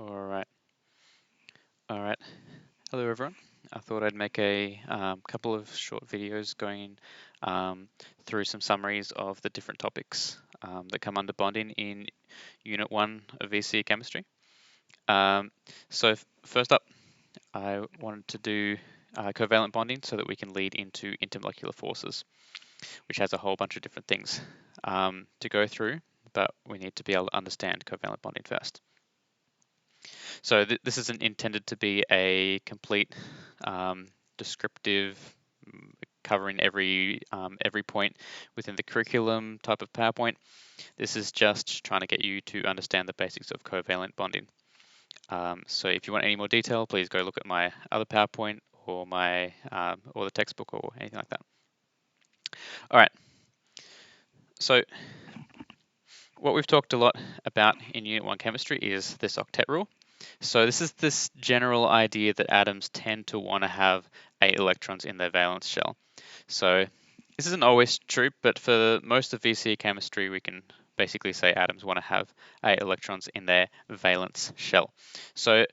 All right. All right. Hello, everyone. I thought I'd make a couple of short videos going through some summaries of the different topics that come under bonding in Unit 1 of VCE Chemistry. So first up, I wanted to do covalent bonding so that we can lead into intermolecular forces, which has a whole bunch of different things to go through, but we need to be able to understand covalent bonding first. So this isn't intended to be a complete descriptive covering every point within the curriculum type of PowerPoint. This is just trying to get you to understand the basics of covalent bonding. So if you want any more detail, please go look at my other PowerPoint or my or the textbook or anything like that. All right. So what we've talked a lot about in Unit 1 chemistry is this octet rule. So this is this general idea that atoms tend to want to have 8 electrons in their valence shell. So this isn't always true, but for most of VCE chemistry, we can basically say atoms want to have 8 electrons in their valence shell. So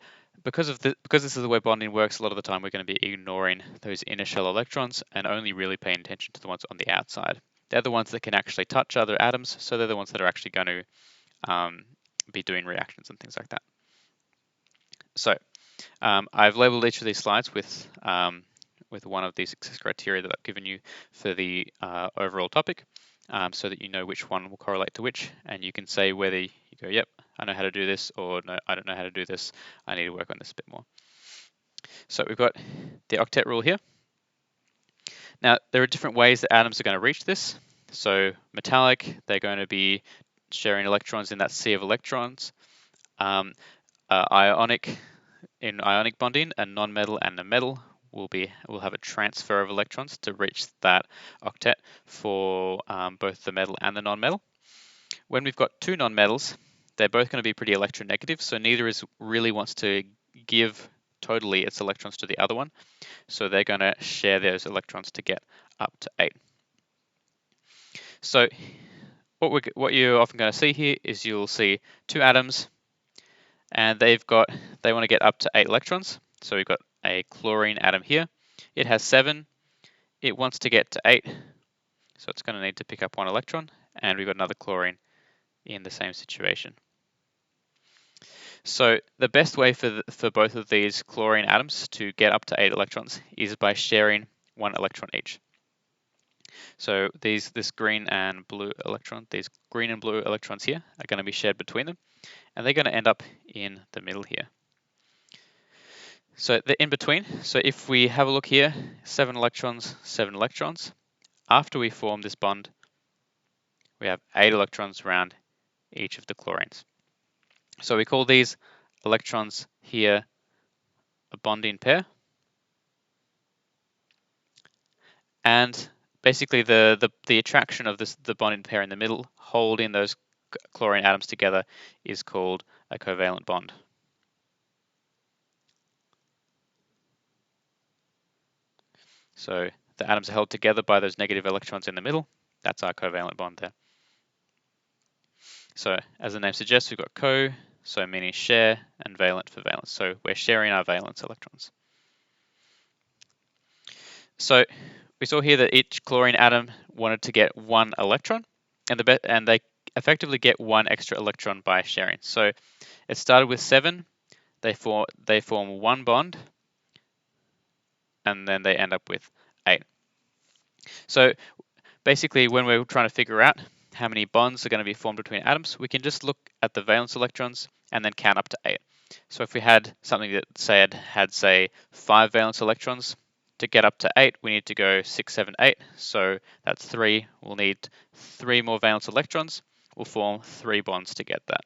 because this is the way bonding works, a lot of the time we're going to be ignoring those inner shell electrons and only really paying attention to the ones on the outside. They're the ones that can actually touch other atoms, so they're the ones that are actually going to be doing reactions and things like that. So I've labeled each of these slides with one of these success criteria that I've given you for the overall topic, so that you know which one will correlate to which, and you can say whether you go, yep, I know how to do this, or no, I don't know how to do this, I need to work on this a bit more. So we've got the octet rule here. Now, there are different ways that atoms are going to reach this. So metallic, they're going to be sharing electrons in that sea of electrons. Ionic, in ionic bonding, a non-metal and a metal will have a transfer of electrons to reach that octet for both the metal and the non-metal. When we've got two non-metals, they're both going to be pretty electronegative, so neither really wants to give totally its electrons to the other one, so they're going to share those electrons to get up to 8. So what you're often going to see here is you'll see two atoms, and they want to get up to 8 electrons. So we've got a chlorine atom here. It has 7. It wants to get to 8, so it's going to need to pick up 1 electron, and we've got another chlorine in the same situation. So the best way for both of these chlorine atoms to get up to 8 electrons is by sharing 1 electron each. So this green and blue electrons here are going to be shared between them, and they're going to end up in the middle here. So the in between, so if we have a look here, 7 electrons, 7 electrons. After we form this bond, we have 8 electrons around each of the chlorines. So we call these electrons here a bonding pair. And basically the attraction of the bonding pair in the middle, holding those chlorine atoms together, is called a covalent bond. So the atoms are held together by those negative electrons in the middle. That's our covalent bond there. So as the name suggests, we've got co, so meaning share, and valent for valence. So we're sharing our valence electrons. So we saw here that each chlorine atom wanted to get 1 electron, and they effectively get 1 extra electron by sharing. So it started with 7, they form 1 bond, and then they end up with 8. So basically, when we're trying to figure out how many bonds are going to be formed between atoms, we can just look at the valence electrons and then count up to 8. So if we had something that had say 5 valence electrons, to get up to 8, we need to go 6, 7, 8. So that's 3. We'll need 3 more valence electrons. We'll form 3 bonds to get that.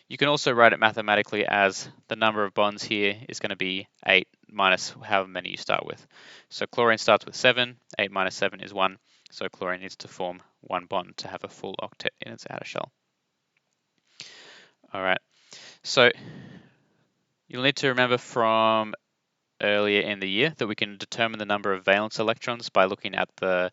You can also write it mathematically as the number of bonds here is going to be 8 minus however many you start with. So chlorine starts with 7. 8 minus 7 is 1. So chlorine needs to form 1 bond to have a full octet in its outer shell. All right. So you'll need to remember from earlier in the year that we can determine the number of valence electrons by looking at the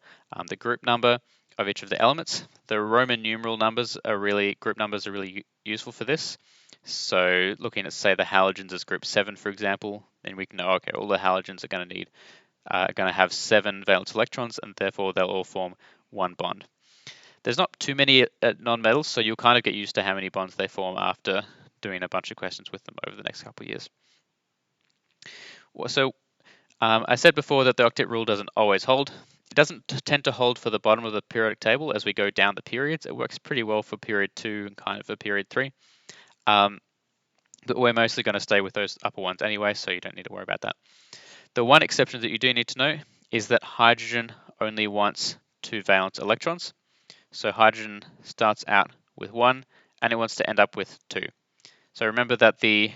group number of each of the elements. The Roman numeral numbers are group numbers are really useful for this. So looking at, say, the halogens as group 7, for example, then we can know, okay, all the halogens are going to have 7 valence electrons, and therefore they'll all form one bond. There's not too many non-metals, so you'll kind of get used to how many bonds they form after doing a bunch of questions with them over the next couple of years. So I said before that the octet rule doesn't always hold. It doesn't tend to hold for the bottom of the periodic table as we go down the periods. It works pretty well for period 2 and kind of for period 3. But we're mostly going to stay with those upper ones anyway, so you don't need to worry about that. The one exception that you do need to know is that hydrogen only wants 2 valence electrons. So hydrogen starts out with 1 and it wants to end up with 2. So remember that the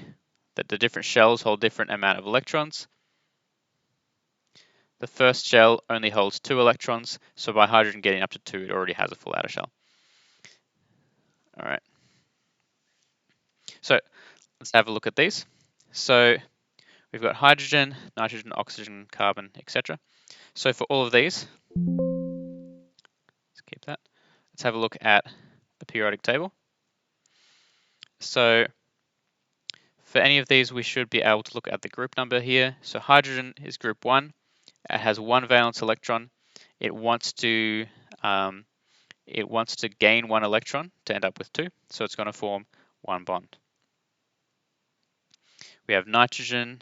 different shells hold different amount of electrons. The first shell only holds 2 electrons, so by hydrogen getting up to 2, it already has a full outer shell. All right. So let's have a look at these. So we've got hydrogen, nitrogen, oxygen, carbon, etc. So for all of these, let's keep that. Let's have a look at the periodic table. So for any of these, we should be able to look at the group number here. So hydrogen is group 1. It has 1 valence electron. It wants to gain 1 electron to end up with 2, so it's going to form 1 bond. We have nitrogen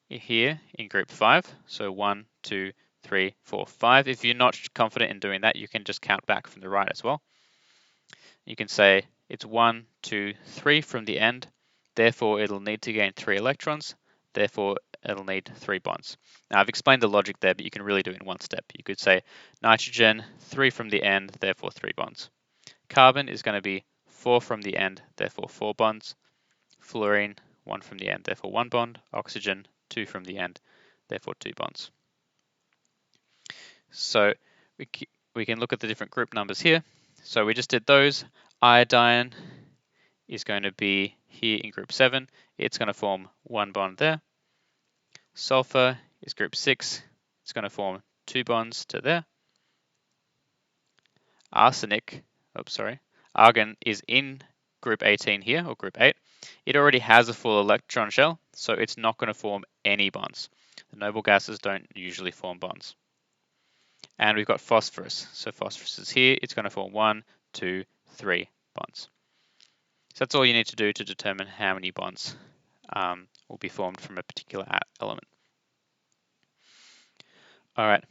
here in group 5, so 1, 2, 3, 4, 5. If you're not confident in doing that, you can just count back from the right as well. You can say it's 1, 2, 3 from the end, therefore it'll need to gain 3 electrons, therefore it'll need 3 bonds. Now I've explained the logic there, but you can really do it in one step. You could say nitrogen, 3 from the end, therefore 3 bonds. Carbon is going to be 4 from the end, therefore 4 bonds. Fluorine, 1 from the end, therefore 1 bond. Oxygen, 2 from the end, therefore 2 bonds. So we can look at the different group numbers here. So we just did those. Iodine is going to be here in group 7. It's going to form 1 bond there. Sulfur is group 6. It's going to form 2 bonds to there. Argon is in group 18 here, or group 8. It already has a full electron shell, so it's not going to form any bonds. The noble gases don't usually form bonds. And we've got phosphorus. So phosphorus is here. It's going to form 1, 2, 3 bonds. So that's all you need to do to determine how many bonds will be formed from a particular element. All right.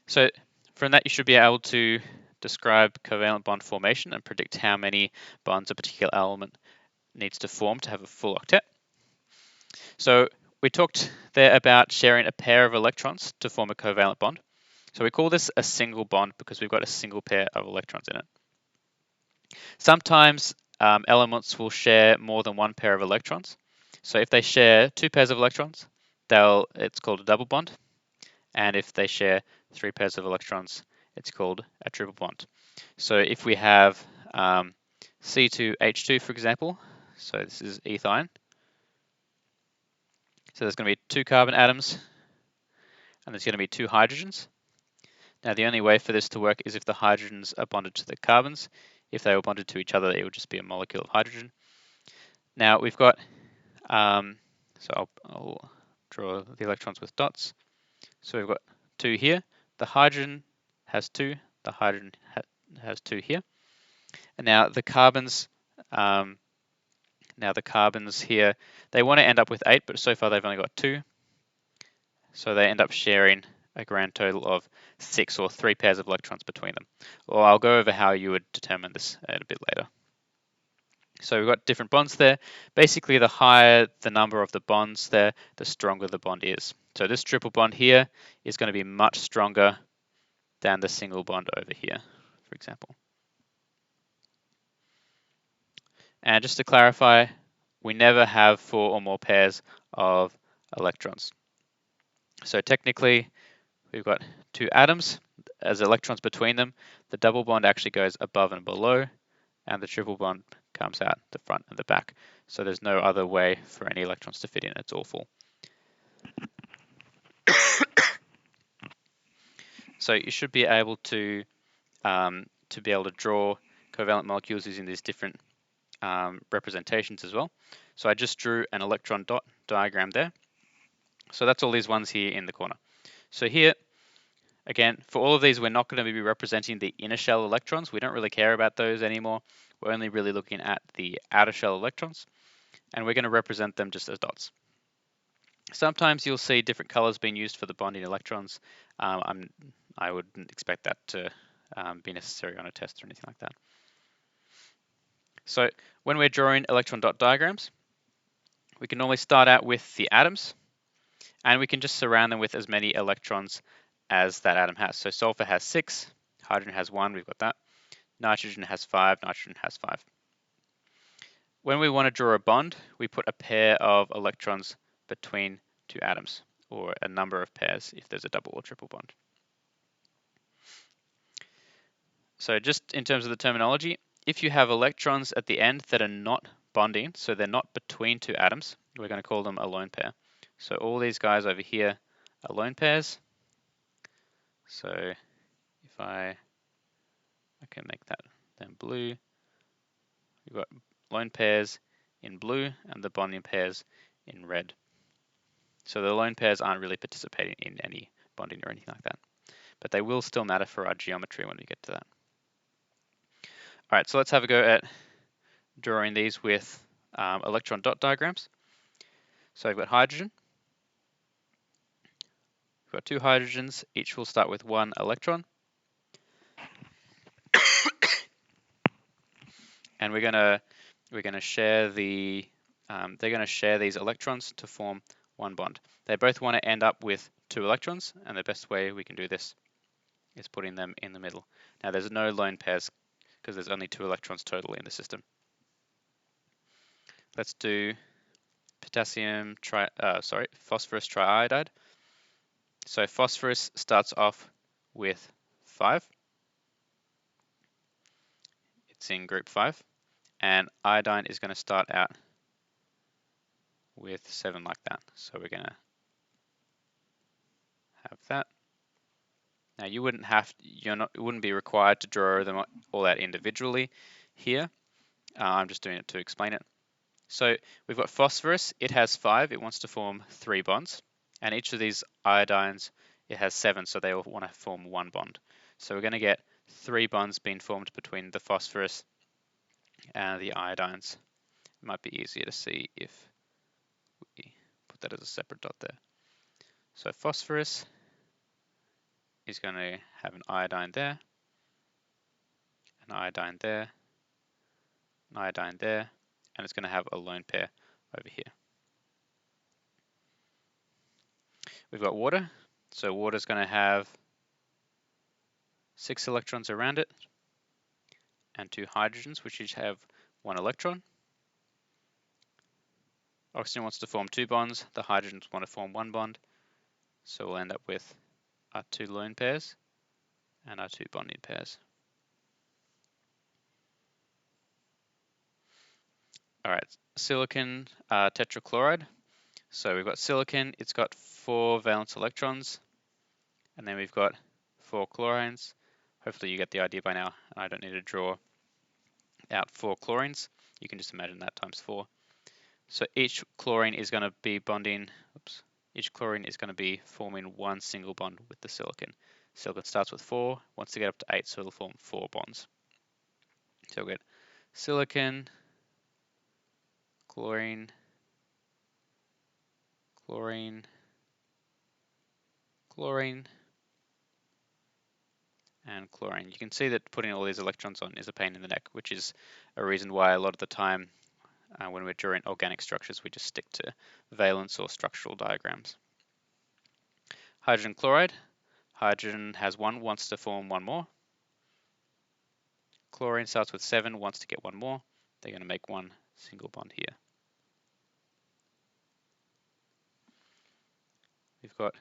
So from that, you should be able to describe covalent bond formation and predict how many bonds a particular element needs to form to have a full octet. So we talked there about sharing a pair of electrons to form a covalent bond. So we call this a single bond because we've got a single pair of electrons in it. Sometimes elements will share more than one pair of electrons. So if they share 2 pairs of electrons, it's called a double bond. And if they share 3 pairs of electrons, it's called a triple bond. So if we have C2H2, for example, so this is ethine. So there's going to be 2 carbon atoms, and there's going to be 2 hydrogens. Now the only way for this to work is if the hydrogens are bonded to the carbons. If they were bonded to each other, it would just be a molecule of hydrogen. Now we've got, so I'll draw the electrons with dots. So we've got 2 here. The hydrogen has 2. The hydrogen has 2 here. And now the carbons here, they want to end up with 8, but so far they've only got 2. So they end up sharing a grand total of 6 or 3 pairs of electrons between them. Well, I'll go over how you would determine this a bit later. So we've got different bonds there. Basically, the higher the number of the bonds there, the stronger the bond is. So this triple bond here is going to be much stronger than the single bond over here, for example. And just to clarify, we never have 4 or more pairs of electrons. So technically, we've got 2 atoms. As electrons between them, the double bond actually goes above and below, and the triple bond comes out the front and the back. So there's no other way for any electrons to fit in. It's all full. So you should be able to draw covalent molecules using these different representations as well. So I just drew an electron dot diagram there. So that's all these ones here in the corner. So here, again, for all of these, we're not going to be representing the inner shell electrons. We don't really care about those anymore. We're only really looking at the outer shell electrons, and we're going to represent them just as dots. Sometimes you'll see different colors being used for the bonding electrons. I wouldn't expect that to be necessary on a test or anything like that. So when we're drawing electron dot diagrams, we can normally start out with the atoms, and we can just surround them with as many electrons as that atom has. So sulfur has 6, hydrogen has 1, we've got that. Nitrogen has 5, nitrogen has 5. When we want to draw a bond, we put a pair of electrons between two atoms, or a number of pairs if there's a double or triple bond. So just in terms of the terminology, if you have electrons at the end that are not bonding, so they're not between two atoms, we're going to call them a lone pair. So all these guys over here are lone pairs. So if I can make that then blue, we've got lone pairs in blue and the bonding pairs in red. So the lone pairs aren't really participating in any bonding or anything like that, but they will still matter for our geometry when we get to that. All right, so let's have a go at drawing these with electron dot diagrams. So I've got hydrogen. We've got two hydrogens, each will start with one electron. And we're gonna share they're gonna share these electrons to form one bond. They both want to end up with two electrons, and the best way we can do this is putting them in the middle. Now there's no lone pairs because there's only two electrons total in the system. Let's do phosphorus triiodide. So phosphorus starts off with 5. It's in group 5. And iodine is going to start out with 7 like that. So we're going to have that. Now you wouldn't be required to draw them all out individually here. I'm just doing it to explain it. So we've got phosphorus, it has 5, it wants to form 3 bonds. And each of these iodines, it has 7, so they all want to form one bond. So we're going to get 3 bonds being formed between the phosphorus and the iodines. It might be easier to see if we put that as a separate dot there. So phosphorus is going to have an iodine there, an iodine there, an iodine there, and it's going to have a lone pair over here. We've got water, so water is going to have 6 electrons around it, and 2 hydrogens, which each have 1 electron. Oxygen wants to form 2 bonds, the hydrogens want to form 1 bond, so we'll end up with our 2 lone pairs and our 2 bonding pairs. All right, silicon tetrachloride. So we've got silicon, it's got 4 valence electrons, and then we've got 4 chlorines. Hopefully you get the idea by now. I don't need to draw out 4 chlorines. You can just imagine that times 4. So each chlorine is going to be each chlorine is going to be forming one single bond with the silicon. Silicon starts with 4, wants to get up to 8, so it'll form 4 bonds. So we'll get silicon, chlorine, chlorine, chlorine, and chlorine. You can see that putting all these electrons on is a pain in the neck, which is a reason why a lot of the time when we're drawing organic structures, we just stick to valence or structural diagrams. Hydrogen chloride. Hydrogen has 1, wants to form 1 more. Chlorine starts with 7, wants to get 1 more. They're going to make 1 single bond here. We've got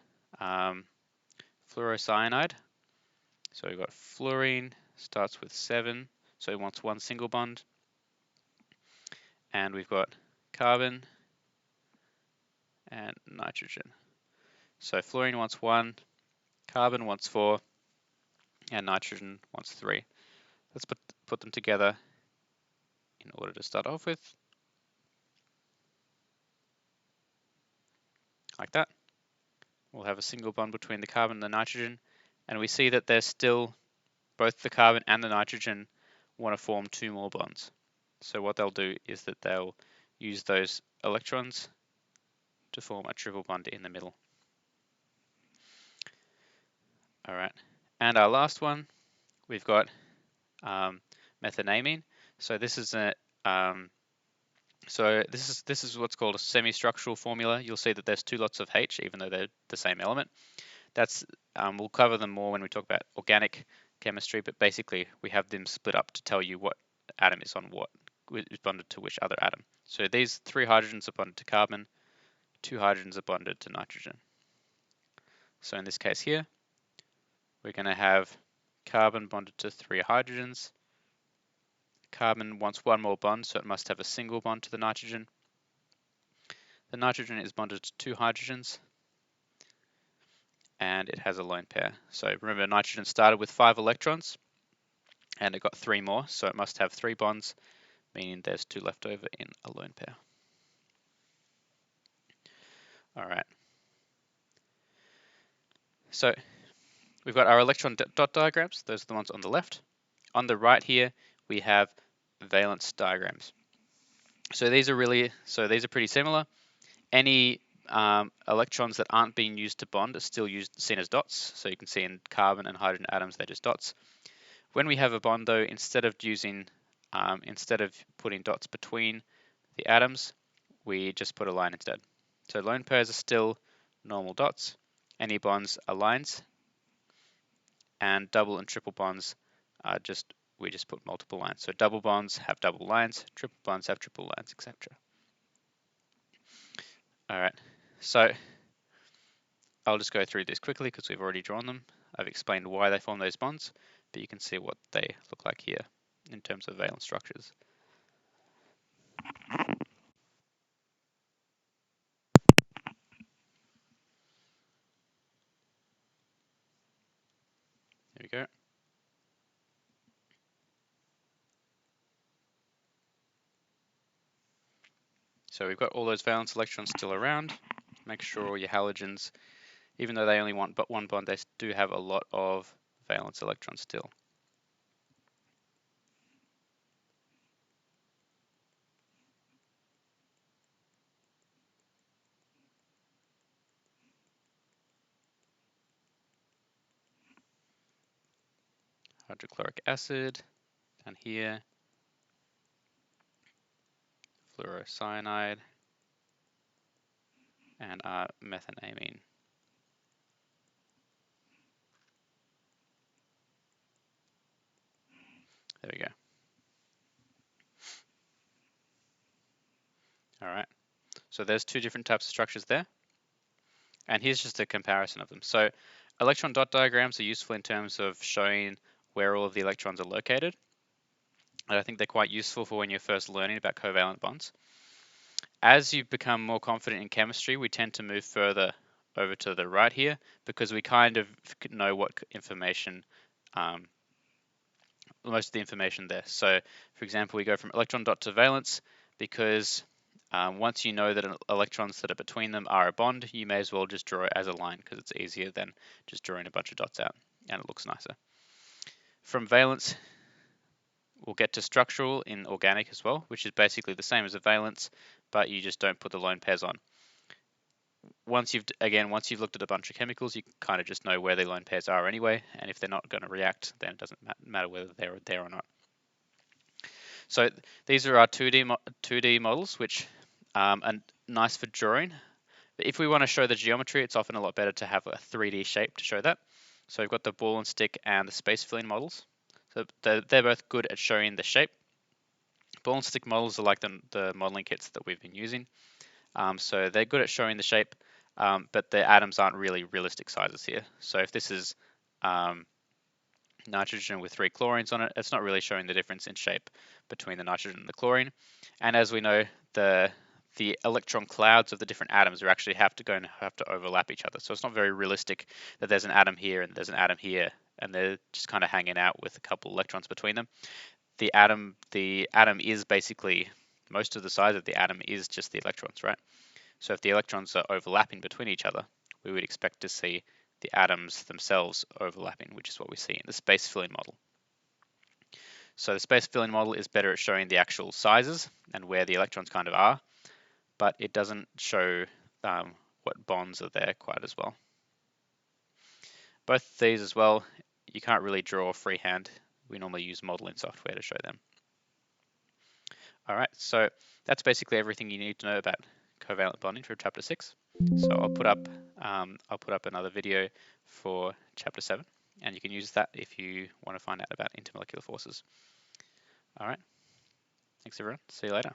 fluorocyanide. So we've got fluorine, starts with 7, so it wants 1 single bond. And we've got carbon and nitrogen. So fluorine wants 1, carbon wants 4, and nitrogen wants 3. Let's put them together in order to start off with, like that. We'll have a single bond between the carbon and the nitrogen, and we see that there's still both the carbon and the nitrogen want to form 2 more bonds. So what they'll do is that they'll use those electrons to form a triple bond in the middle. All right, and our last one, we've got methenamine. So this is this is what's called a semi-structural formula. You'll see that there's 2 lots of H, even though they're the same element. That's we'll cover them more when we talk about organic chemistry, but basically we have them split up to tell you what atom is on what, is bonded to which other atom. So these 3 hydrogens are bonded to carbon, 2 hydrogens are bonded to nitrogen. So in this case here, we're going to have carbon bonded to 3 hydrogens. Carbon wants 1 more bond, so it must have a single bond to the nitrogen. The nitrogen is bonded to 2 hydrogens, and it has a lone pair. So remember, nitrogen started with 5 electrons, and it got 3 more, so it must have 3 bonds, meaning there's 2 left over in a lone pair. All right. So we've got our electron dot diagrams. Those are the ones on the left. On the right here, we have valence diagrams. So these are pretty similar. Any electrons that aren't being used to bond are still seen as dots. So you can see in carbon and hydrogen atoms, they're just dots. When we have a bond, though, instead of putting dots between the atoms, we just put a line instead. So lone pairs are still normal dots. Any bonds are lines, and double and triple bonds are we just put multiple lines. So double bonds have double lines, triple bonds have triple lines, etc. All right, so I'll just go through this quickly because we've already drawn them. I've explained why they form those bonds, but you can see what they look like here in terms of valence structures. There we go. So we've got all those valence electrons still around. Make sure your halogens, even though they only want but 1 bond, they do have a lot of valence electrons still. Hydrochloric acid down here, fluorocyanide, and methenamine. There we go. All right. So there's 2 different types of structures there. And here's just a comparison of them. So electron dot diagrams are useful in terms of showing where all of the electrons are located. And I think they're quite useful for when you're first learning about covalent bonds. As you become more confident in chemistry, we tend to move further over to the right here because we kind of know what information, most of the information there. So for example, we go from electron dot to valence because once you know that electrons that are between them are a bond, you may as well just draw it as a line because it's easier than just drawing a bunch of dots out, and it looks nicer. From valence, we'll get to structural in organic as well, which is basically the same as a valence, but you just don't put the lone pairs on. Once you've looked at a bunch of chemicals, you kind of just know where the lone pairs are anyway, and if they're not going to react, then it doesn't matter whether they're there or not. So these are our 2D models, which are nice for drawing. But if we want to show the geometry, it's often a lot better to have a 3D shape to show that. So we've got the ball and stick and the space filling models. So they're both good at showing the shape. Ball and stick models are like the modeling kits that we've been using. So they're good at showing the shape, but the atoms aren't really realistic sizes here. So if this is nitrogen with 3 chlorines on it, it's not really showing the difference in shape between the nitrogen and the chlorine. And as we know, the electron clouds of the different atoms are actually have to overlap each other. So it's not very realistic that there's an atom here and there's an atom here and they're just kind of hanging out with a couple electrons between them. The atom is basically, most of the size of the atom is just the electrons, right? So if the electrons are overlapping between each other, we would expect to see the atoms themselves overlapping, which is what we see in the space filling model. So the space filling model is better at showing the actual sizes and where the electrons kind of are, but it doesn't show what bonds are there quite as well. Both of these as well, you can't really draw freehand. We normally use modeling software to show them. All right, so that's basically everything you need to know about covalent bonding for chapter 6. So I'll put up another video for chapter 7, and you can use that if you want to find out about intermolecular forces. All right, thanks everyone. See you later.